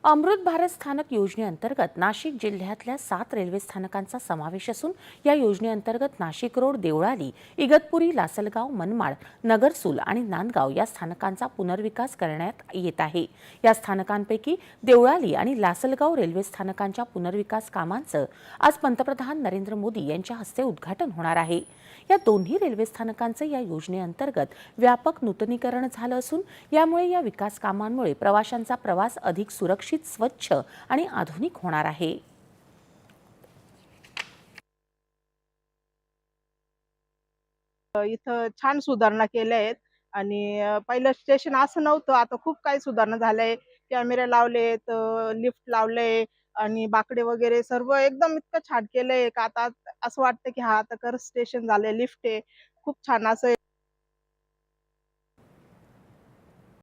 अमृत भारत स्थानक योजनेअंतर्गत नाशिक जिल्ह्यातल्या 7 रेल्वे स्थानकांचा समावेश असून या योजनेअंतर्गत नाशिक रोड, देवळाली, इगतपुरी, लासलगाव, मनमाड, नगरसूल आणि नांदगाव या स्थानकांचा पुनर्विकास करण्यात येत आहे। या स्थानकांपैकी देवळाली आणि लासलगाव रेल्वे स्थानकांच्या पुनर्विकास कामांचं आज पंतप्रधान नरेंद्र मोदी यांच्या हस्ते उद्घाटन होणार आहे। या दोन्ही रेल्वे स्थानकांचे या योजनेअंतर्गत व्यापक नूतनीकरण झालं असून यामुळे या विकास कामांमुळे प्रवाशांचा प्रवास अधिक सुरक्षित, स्वच्छ आणि आधुनिक होणार आहे। इथं छान सुधारणा केल्या आहेत आणि पहिलं स्टेशन असं नव्हतं. आता खूप काही सुधारणा झालंय. कॅमेरे लावलेत, लिफ्ट लावलंय आणि बाकडे वगैरे सर्व एकदम इतकं छान केलंय का आता असं वाटतं की हा आता खरंच स्टेशन झालंय. लिफ्ट आहे. खूप छान असं